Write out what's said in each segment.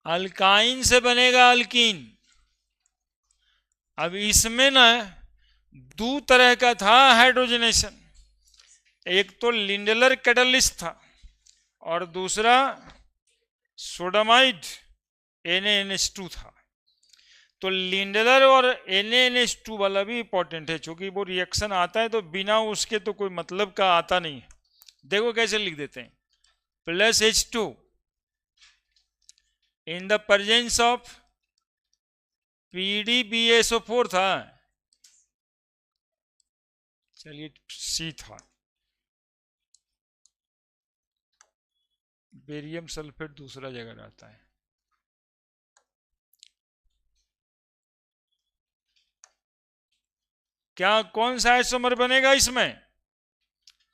Alkyne से बनेगा alkyne. अब इसमें ना दो तरह का था हाइड्रोजनेशन, एक तो लिंडलर कैटलिस्ट था और दूसरा सोडामाइड NaNH2 था। तो लिंडलर और NaNH2 वाला भी इंपॉर्टेंट है, क्योंकि वो रिएक्शन आता है तो बिना उसके तो कोई मतलब का आता नहीं है। देखो कैसे लिख देते हैं, plus H2 in the presence of PDBSO4 था, चलिए C था, बेरियम सल्फेट दूसरा जगह रहता है। क्या कौन सा आइसोमर बनेगा इसमें?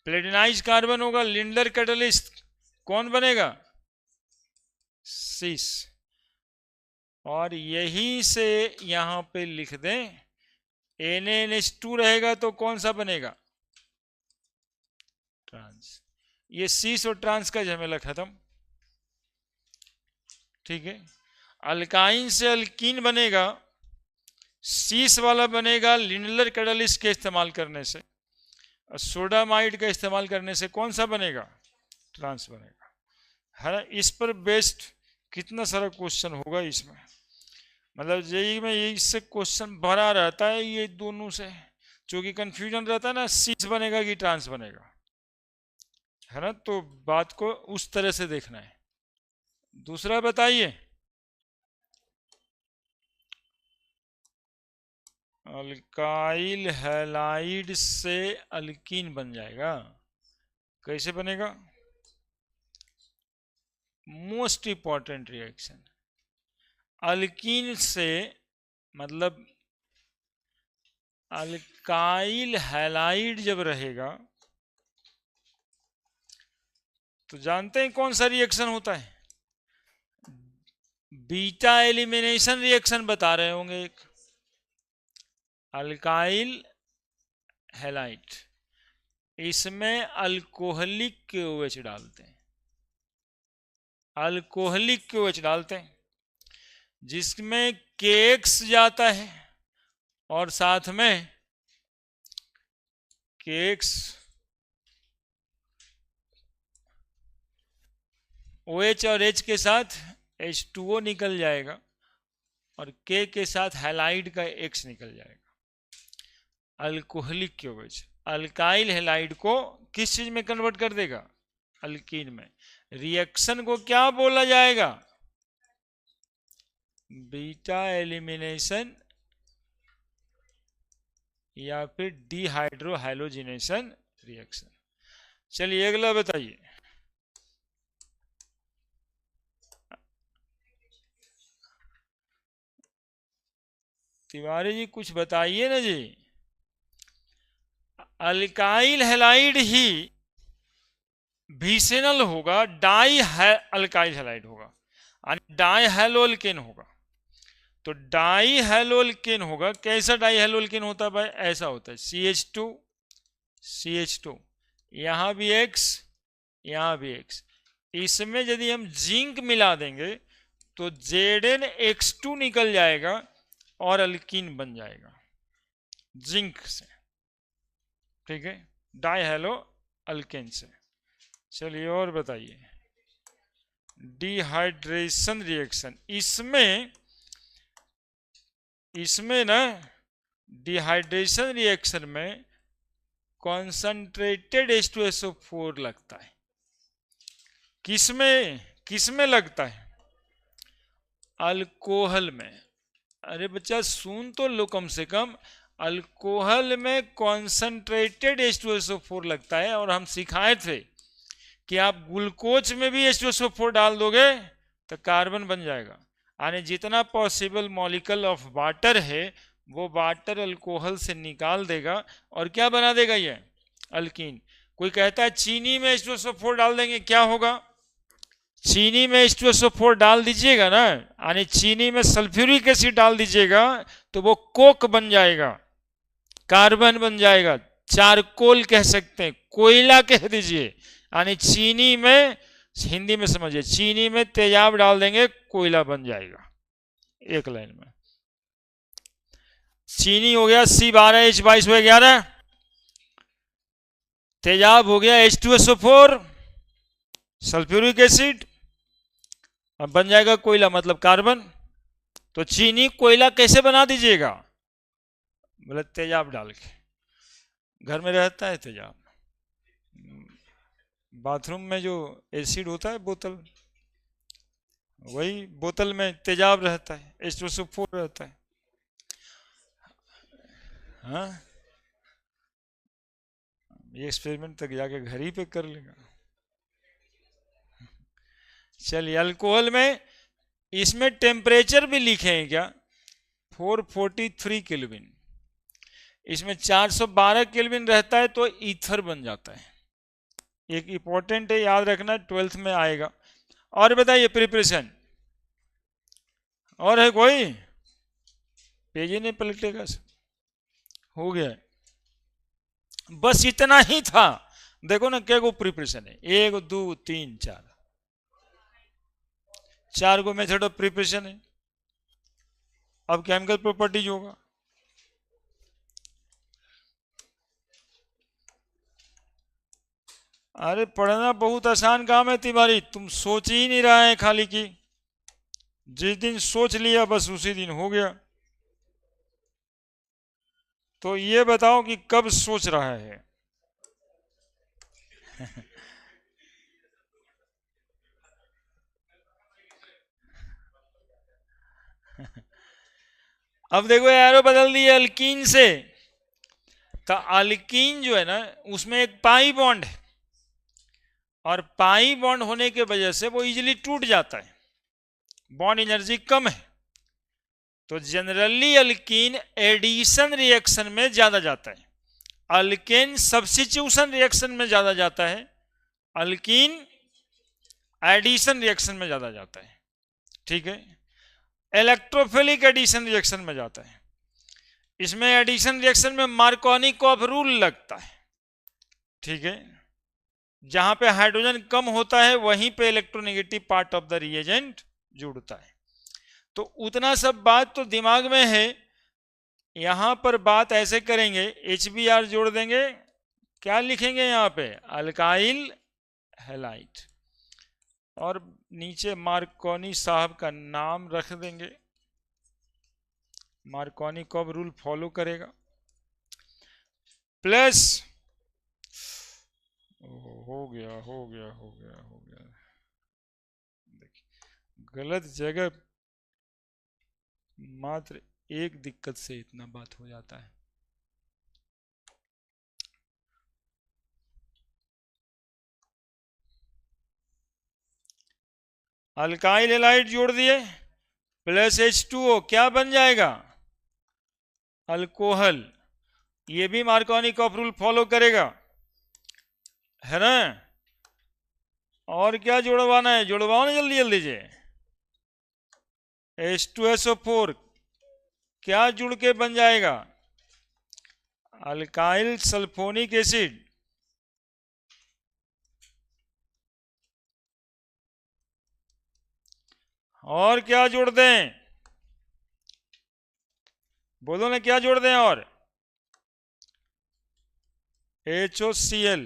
प्लेटिनाइज कार्बन होगा, लिंडलर कैटलिस्ट कौन बनेगा? सिस। और यहीं से यहां पे लिख दें NaNH2 रहेगा तो कौन सा बनेगा? ट्रांस। ये सिस और ट्रांस का झमेला खत्म। ठीक है, अल्काइन से अल्कीन बनेगा, सीस वाला बनेगा लिंडलर कैटलिस्ट के इस्तेमाल करने से, और सोडामाइड का इस्तेमाल करने से कौन सा बनेगा? ट्रांस बनेगा। है इस पर बेस्ड कितना सारा क्वेश्चन होगा इसमें, मतलब जेईई में ये इससे क्वेश्चन भरा रहता है ये दोनों से, क्योंकि कंफ्यूजन रहता है ना सीस बनेगा कि ट्रांस बनेगा, है ना। तो बात को उस तरह से देखना है। दूसरा बताइए, अल्काइल हैलाइड से अल्कीन बन जाएगा, कैसे बनेगा? मोस्ट इंपॉर्टेंट रिएक्शन, अल्कीन से मतलब अल्काइल हैलाइड जब रहेगा तो जानते हैं कौन सा रिएक्शन होता है? बीटा एलिमिनेशन रिएक्शन बता रहे होंगे एक, अल्काइल हैलाइड, इसमें अल्कोहलिक KOH डालते हैं, अल्कोहलिक KOH डालते हैं, जिसमें KX जाता है और साथ में KX OH और H के साथ H2O निकल जाएगा और K के साथ हैलाइड का X निकल जाएगा। अल्कोहलिक KOH अल्काइल हैलाइड को किस चीज में कन्वर्ट कर देगा? अल्कीन में। रिएक्शन को क्या बोला जाएगा? बीटा एलिमिनेशन या फिर डिहाइड्रोहाइलोजिनेशन रिएक्शन। चलिए अगला बताइए, तिवारी जी कुछ बताइए ना जी। अल्काइल हैलाइड ही विसेनल होगा, डाई अल्काइल हैलाइड होगा, डाई हैलोअल्केन होगा। तो डाई हैलोअल्केन होगा, कैसा डाई हैलोअल्केन होता है भाई? ऐसा होता है CH2 CH2, यहां भी X यहां भी X। इसमें यदि हम जिंक मिला देंगे तो ZnX2 निकल जाएगा और अल्कीन बन जाएगा जिंक से। ठीक है, डाई हैलो अल्केन से। चलिए और बताइए, डिहाइड्रेशन रिएक्शन, इसमें ना डिहाइड्रेशन रिएक्शन में कॉन्संट्रेटेड H2SO4 लगता है। किसमें लगता है? अल्कोहल में। अरे बच्चा सुन तो लो कम से कम, अल्कोहल में कॉन्संट्रेटेड H2SO4 लगता है। और हम सिखाए थे कि आप ग्लूकोज में भी H2SO4 डाल दोगे तो कार्बन बन जाएगा, यानी जितना पॉसिबल मॉलिक्यूल ऑफ वाटर है वो वाटर अल्कोहल से निकाल देगा और क्या बना देगा? ये अल्कीन। कोई कहता है चीनी में H2SO4 डाल देंगे, क्या होगा? चीनी में H2SO4 डाल दीजिएगा ना, यानी चीनी में सल्फ्यूरिक एसिड डाल दीजिएगा तो वो कोक बन जाएगा, कार्बन बन जाएगा, चारकोल कह सकते हैं, कोयला कह दीजिए। यानी चीनी में हिंदी में समझिए, चीनी में तेजाब डाल देंगे कोयला बन जाएगा, एक लाइन में। चीनी हो गया C12H2211, तेजाब हो गया H2SO4 सल्फ्यूरिक एसिड, अब बन जाएगा कोयला मतलब कार्बन। तो चीनी कोयला कैसे बना दीजिएगा, बोले तेजाब डाल के। घर में रहता है तेजाब, बाथरूम में जो एसिड होता है बोतल, वही बोतल में तेजाब रहता है, H2SO4 रहता है। हाँ, ये एक्सपेरिमेंट तक जाके घर ही पे कर लेगा। चलिए, अल्कोहल में इसमें टेम्परेचर भी लिखे हैं क्या, 443 केल्विन, इसमें 412 केल्विन रहता है तो ईथर बन जाता है। एक इंपॉर्टेंट है, याद रखना, 12th में आएगा। और बताइए प्रिपरेशन, और है कोई, पेज ही नहीं पलटेगा, हो गया, बस इतना ही था। देखो ना क्या को प्रिपरेशन है, 1 2 3 4, 4 को मेथड ऑफ प्रिपरेशन है। अब केमिकल प्रॉपर्टीज होगा, अरे पढ़ना बहुत आसान काम है तिवारी, तुम सोच ही नहीं रहा है खाली की, जिस दिन सोच लिया बस उसी दिन हो गया। तो ये बताओ कि कब सोच रहा है। अब देखो एरो बदल दिए अल्कीन से, तो अल्कीन जो है ना उसमें एक पाई बॉन्ड है, और पाई बॉन्ड होने के वजह से वो इजीली टूट जाता है, बॉन्ड एनर्जी कम है। तो जनरली अल्कीन एडिशन रिएक्शन में ज्यादा जाता है, अल्केन सब्स्टिट्यूशन रिएक्शन में ज्यादा जाता है, अल्कीन एडिशन रिएक्शन में ज्यादा जाता है। ठीक है, इलेक्ट्रोफिलिक एडिशन रिएक्शन में जाता है। इसमें एडिशन रिएक्शन में मार्कोनिकॉफ रूल लगता है। ठीक है, जहां पे हाइड्रोजन कम होता है वहीं पे electronegative part of the reagent जुड़ता है। तो उतना सब बात तो दिमाग में है, यहां पर बात ऐसे करेंगे, HBr जोड़ देंगे, क्या लिखेंगे यहां पे, अल्काइल हैलाइड, और नीचे मार्कोनी साहब का नाम रख देंगे, मार्कोनी कब रूल फॉलो करेगा, प्लस हो गया हो गया हो गया हो गया, देखिए गलत जगह, मात्र एक दिक्कत से इतना बात हो जाता है। अल्काइल हैलाइड जोड़ दिए प्लस H2O, क्या बन जाएगा, अल्कोहल। ये भी मार्कोनी-कॉफ रूल फॉलो करेगा, है ना। और क्या जुड़वाना है, जुड़वाओ ना जल्दी जल्दी से। H2SO4 क्या जुड़ के बन जाएगा, अल्काइल सल्फोनिक एसिड। और क्या जोड़ दें, बोलो ना क्या जोड़ दें, और HOCl,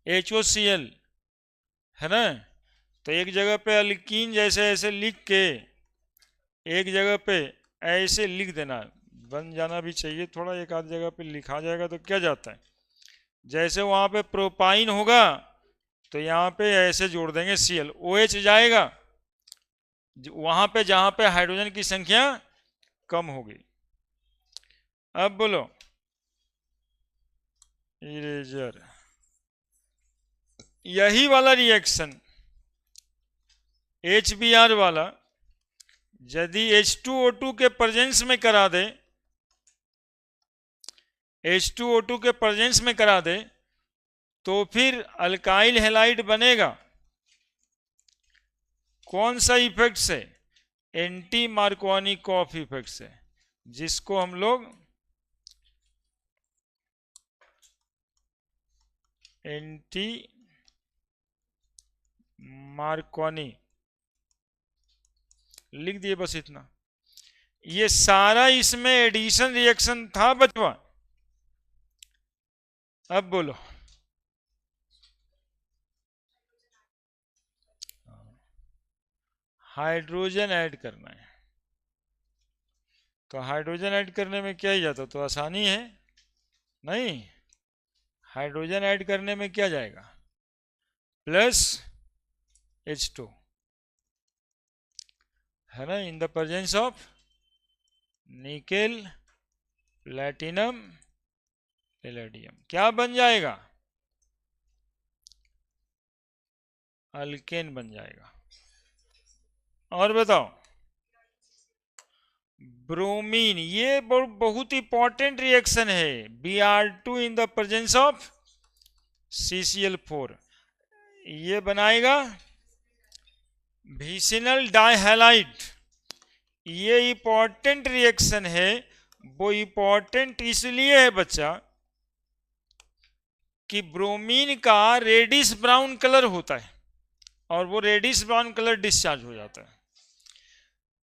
HOCl, है ना। तो एक जगह पे अल्कीन जैसे ऐसे लिख के, एक जगह पे ऐसे लिख देना, बन जाना भी चाहिए थोड़ा, एक आध जगह पे लिखा जाएगा तो क्या जाता है, जैसे वहां पे प्रोपाइन होगा तो यहाँ पे ऐसे जोड़ देंगे Cl, OH जाएगा वहां पे जहां पे हाइड्रोजन की संख्या कम होगी। अब बोलो, इरेजर, यही वाला रिएक्शन HBr वाला यदि H2O2 के प्रेजेंस में करा दे, H2O2 के प्रेजेंस में करा दे तो फिर अल्काइल हैलाइड बनेगा। कौन सा इफेक्ट से, एंटी मार्कोनी-कॉफ इफेक्ट से, जिसको हम लोग एंटी मार्कोनी, लिख दिए बस इतना। ये सारा इसमें एडिशन रिएक्शन था बचवा। अब बोलो, हाइड्रोजन ऐड करना है, तो हाइड्रोजन ऐड करने में क्या ही जाता, तो आसानी है नहीं। हाइड्रोजन ऐड करने में क्या जाएगा, प्लस H2, है ना, in the presence of nickel, platinum, palladium, क्या बन जाएगा, अल्केन बन जाएगा। और बताओ, ब्रोमीन, ये बहुत इंपॉर्टेंट रिएक्शन है, Br2 in the presence of CCl4, ये बनाएगा विसिनल डाइहैलाइड। ये इंपॉर्टेंट रिएक्शन है, वो इंपॉर्टेंट इसलिए है बच्चा कि ब्रोमीन का रेडिश ब्राउन कलर होता है और वो रेडिश ब्राउन कलर डिस्चार्ज हो जाता है।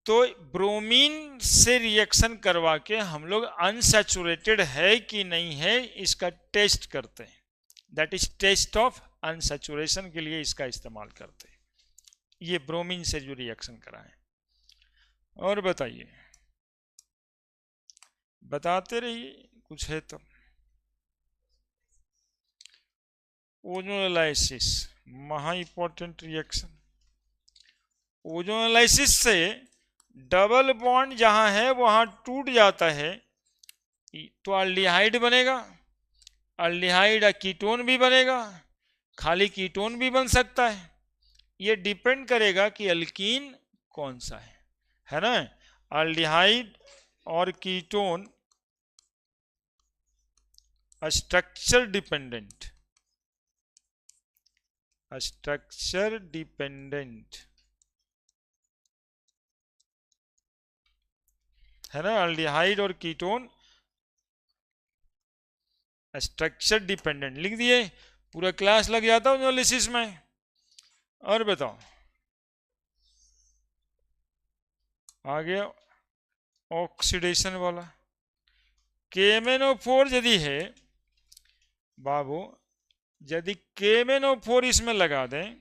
तो ब्रोमीन से रिएक्शन करवा के हम लोग अनसैचुरेटेड है कि नहीं है इसका टेस्ट करते हैं, that is test of unsaturation के लिए इसका इस्तेमाल करते हैं। ये ब्रोमीन से जो रिएक्शन करा है। और बताइए, बताते रहिए, कुछ है तो। ओजोनलाइसिस, महा इंपॉर्टेंट रिएक्शन। ओजोनलाइसिस से डबल बॉन्ड जहां है वहां टूट जाता है, तो अल्डिहाइड बनेगा, अल्डिहाइड कीटोन भी बनेगा, खाली कीटोन भी बन सकता है। ये डिपेंड करेगा कि अल्कीन कौन सा है ना। अल्डिहाइड और ketone structure dependent, structure dependent है ना, अल्डिहाइड और कीटोन स्ट्रक्चर डिपेंडेंट, लिख दिए, पूरा क्लास लग जाता है एनालिसिस में। और बताओ, आगे ऑक्सीडेशन वाला, KMnO4 यदि है बाबू, यदि KMnO4 इसमें लगा दें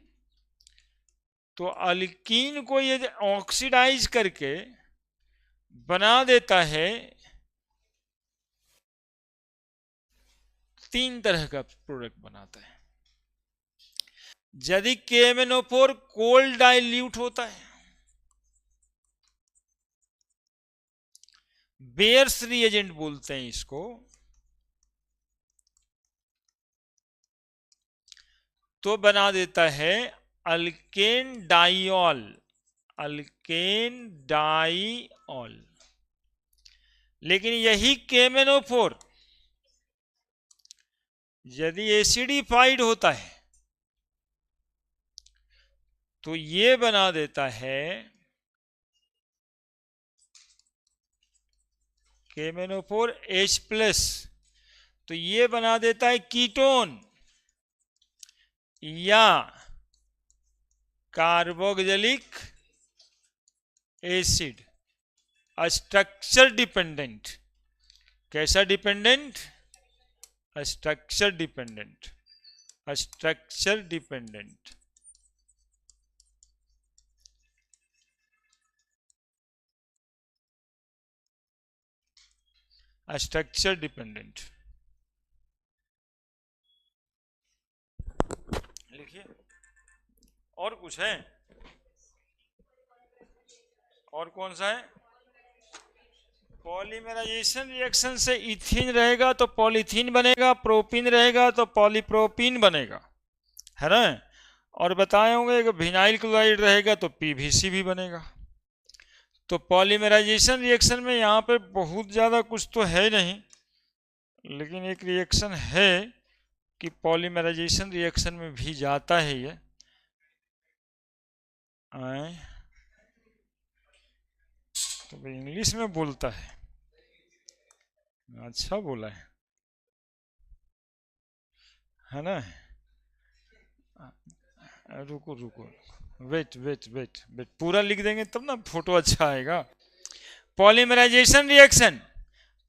तो अल्कीन को ये ऑक्सीडाइज करके बना देता है 3 तरह का प्रोडक्ट बनाता है। यदि KMnO4 कोल्ड डाइल्यूट होता है, बेयर्स रिएजेंट बोलते हैं इसको, तो बना देता है अल्केन डाइऑल, अल्केन डाइऑल। लेकिन यही KMnO4 यदि एसिडिफाइड होता है तो ये बना देता है KMnO4 H+, तो ये बना देता है कीटोन या कार्बोक्सिलिक एसिड। स्ट्रक्चर डिपेंडेंट, कैसा dependent, structure dependent, structure dependent. Structure dependent लिखिए। और कुछ है, और कौन सा है, पॉलीमराइजेशन रिएक्शन से इथीन रहेगा तो पॉलीथीन बनेगा, प्रोपीन रहेगा तो पॉलीप्रोपीन बनेगा, है ना। और बताए होंगे कि विनाइल क्लोराइड रहेगा तो PVC भी बनेगा। तो पॉलीमराइजेशन रिएक्शन में यहाँ पे बहुत ज़्यादा कुछ तो है नहीं, लेकिन एक रिएक्शन है कि पॉलीमराइजेशन रिएक्शन में भी जाता है ये। तो इंग्लिश में बोलता है, अच्छा बोला है ना। रुको रुको, वेट वेट वेट वेट, पूरा लिख देंगे तब ना फोटो अच्छा आएगा। पॉलीमराइजेशन रिएक्शन,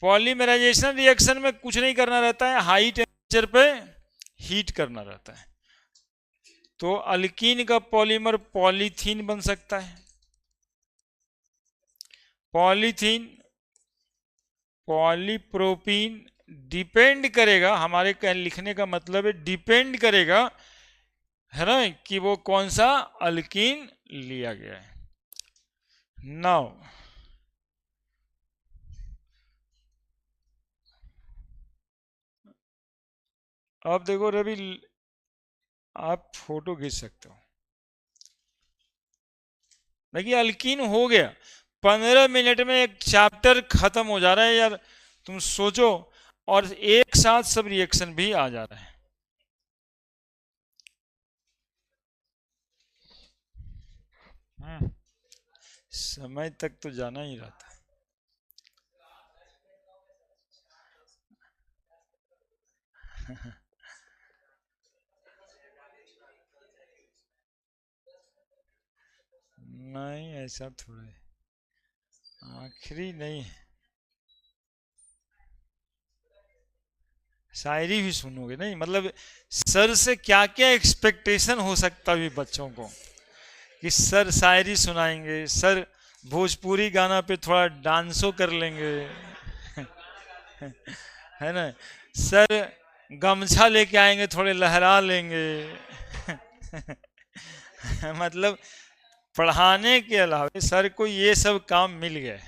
पॉलीमराइजेशन रिएक्शन में कुछ नहीं करना रहता है, हाई टेम्परेचर पे हीट करना रहता है। तो अल्कीन का पॉलीमर पॉलीथीन बन सकता है। पॉलीथीन, पॉलीप्रोपीन, डिपेंड करेगा, हमारे लिखने का मतलब है डिपेंड करेगा, है ना, कि वो कौन सा अल्कीन लिया गया है। नाउ अब देखो रवि, आप फोटो खींच सकते हो। देखिए अल्कीन हो गया, 15 मिनट में एक चैप्टर खत्म हो जा रहा है यार, तुम सोचो, और एक साथ सब रिएक्शन भी आ जा रहा है। समय तक तो जाना ही रहता है। नहीं ऐसा थोड़ा है, आखिरी नहीं, शायरी भी सुनोगे नहीं, मतलब सर से क्या क्या एक्सपेक्टेशन हो सकता है बच्चों को, कि सर शायरी सुनाएंगे, सर भोजपुरी गाना पे थोड़ा डांसो कर लेंगे, है ना, सर गमछा लेके आएंगे थोड़े लहरा लेंगे। मतलब पढ़ाने के अलावा सर को ये सब काम मिल गए।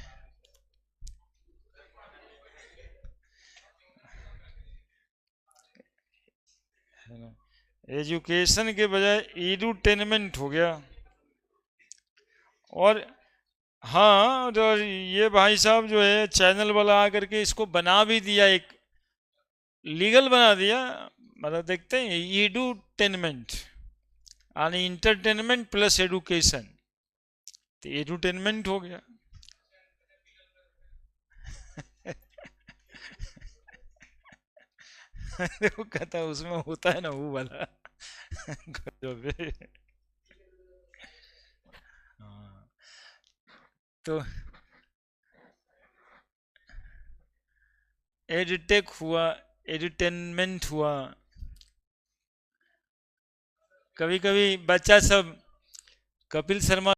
एजुकेशन के बजाय एडुटेनमेंट हो गया। और हाँ, तो ये भाई साहब जो है चैनल वाला आकर के इसको बना भी दिया, एक लीगल बना दिया, मतलब देखते हैं एडुटेनमेंट, यानी इंटरटेनमेंट प्लस एडुकेशन, तो एडुटेनमेंट हो गया। वो कहता उसमें होता है ना वो वाला। गजब है। हाँ, तो एडटेक हुआ, एडुटेनमेंट हुआ। कभी कभी बच्चा सब कपिल शर्मा